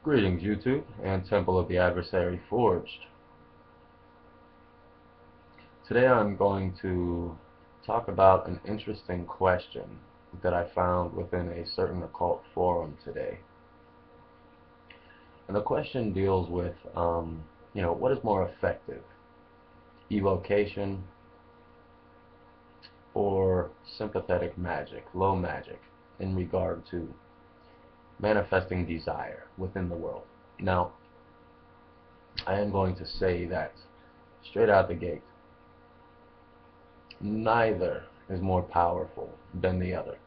Greetings, YouTube and Temple of the Adversary Forged. Today I'm going to talk about an interesting question that I found within a certain occult forum today. And the question deals with, what is more effective, evocation or sympathetic magic, low magic, in regard to manifesting desire within the world. Now, I am going to say that straight out the gate, neither is more powerful than the other.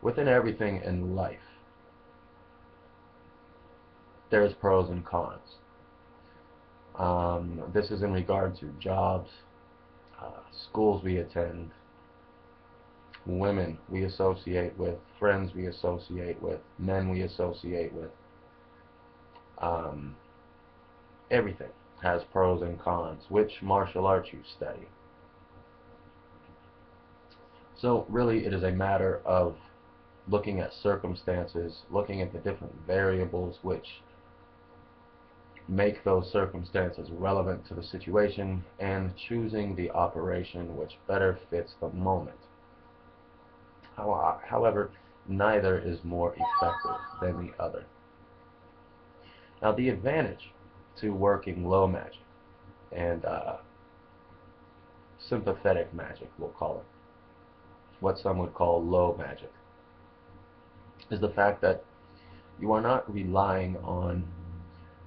Within everything in life, there's pros and cons. This is in regard to jobs, schools we attend, women we associate with, friends we associate with, men we associate with. Everything has pros and cons. Which martial arts you study. So really it is a matter of looking at circumstances, looking at the different variables which make those circumstances relevant to the situation, and choosing the operation which better fits the moment. However, neither is more effective than the other. Now, the advantage to working low magic and sympathetic magic, we'll call it, what some would call low magic, is the fact that you are not relying on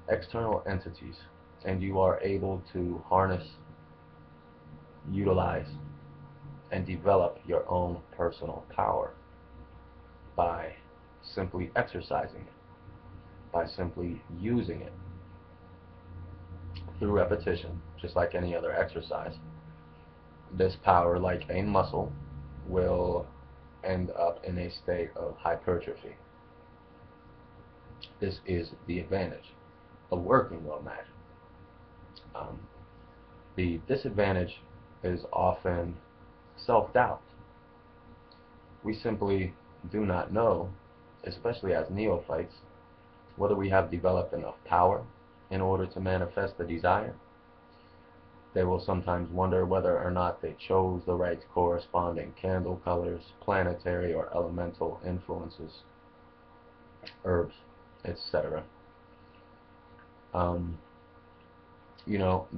external entities, and you are able to harness, utilize, and develop your own personal power by simply exercising it, by simply using it through repetition, just like any other exercise. This power, like a muscle, will end up in a state of hypertrophy. This is the advantage of working low magic. The disadvantage is often self-doubt. We simply do not know, especially as neophytes, whether we have developed enough power in order to manifest the desire. They will sometimes wonder whether or not they chose the right corresponding candle colors, planetary or elemental influences, herbs, etc.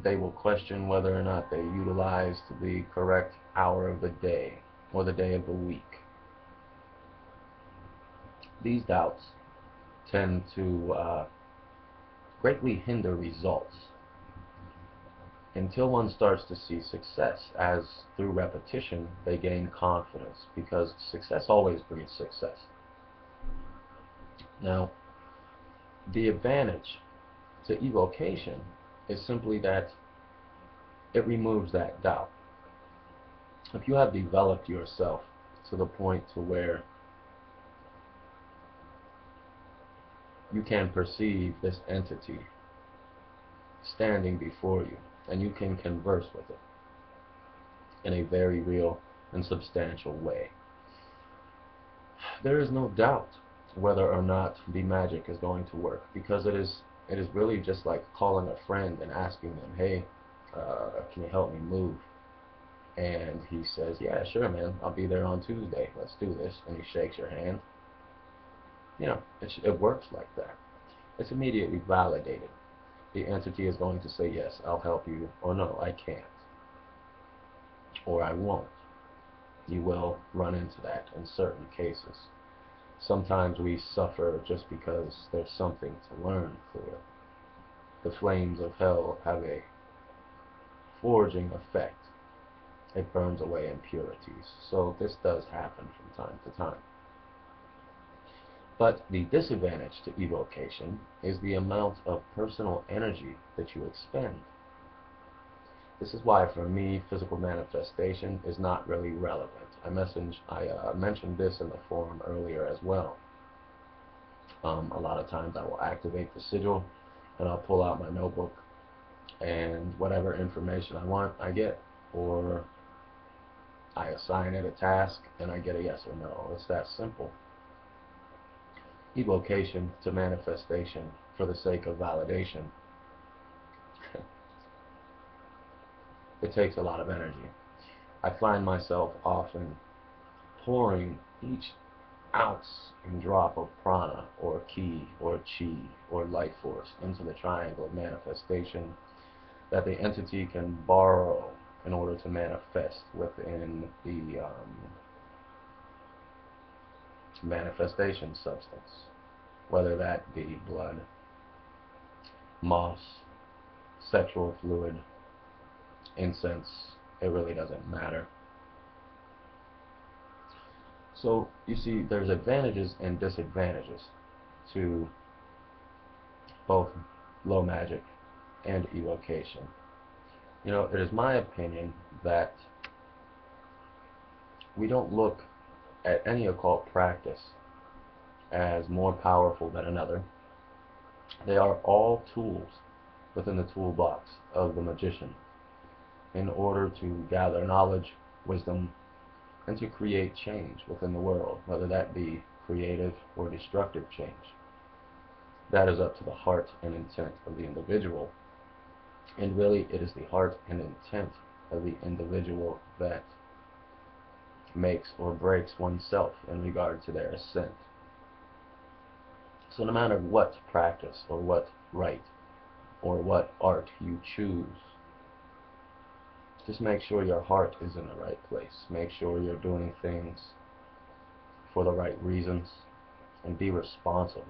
They will question whether or not they utilized the correct hour of the day or the day of the week. These doubts tend to greatly hinder results until one starts to see success, as through repetition they gain confidence, because success always breeds success. Now, the advantage to evocation is simply that it removes that doubt. If you have developed yourself to the point to where you can perceive this entity standing before you, and you can converse with it in a very real and substantial way, there is no doubt whether or not the magic is going to work, because it is really just like calling a friend and asking them, hey, can you help me move? And he says, yeah, sure, man, I'll be there on Tuesday, let's do this. And he shakes your hand. It works like that. It's immediately validated. The entity is going to say, yes, I'll help you, or no, I can't, or I won't. You will run into that in certain cases. Sometimes we suffer just because there's something to learn through it. The flames of hell have a forging effect. It burns away impurities. So this does happen from time to time. But the disadvantage to evocation is the amount of personal energy that you expend. This is why, for me, physical manifestation is not really relevant. I mentioned this in the forum earlier as well. A lot of times I will activate the sigil, and I'll pull out my notebook, and whatever information I want, I get. Or I assign it a task, and I get a yes or no. It's that simple. evocation to manifestation for the sake of validation, it takes a lot of energy. I find myself often pouring each ounce and drop of prana or ki or chi or life force into the triangle of manifestation that the entity can borrow in order to manifest within the manifestation substance, whether that be blood, moss, sexual fluid, incense. It really doesn't matter. So you see, there's advantages and disadvantages to both low magic and evocation. You know, it is my opinion that we don't look at any occult practice as more powerful than another. They are all tools within the toolbox of the magician in order to gather knowledge, wisdom, and to create change within the world, whether that be creative or destructive change. That is up to the heart and intent of the individual. And really, it is the heart and intent of the individual that makes or breaks oneself in regard to their ascent. So no matter what practice or what rite or what art you choose, just make sure your heart is in the right place. Make sure you're doing things for the right reasons, and be responsible.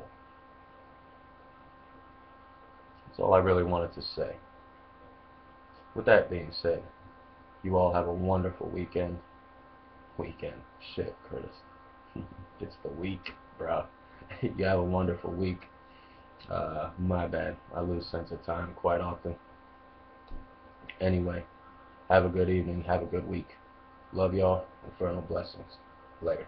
That's all I really wanted to say. With that being said, you all have a wonderful weekend. Shit, Curtis. It's the week, bro. You have a wonderful week. My bad. I lose sense of time quite often. Anyway, have a good evening. Have a good week. Love y'all. Infernal blessings. Later.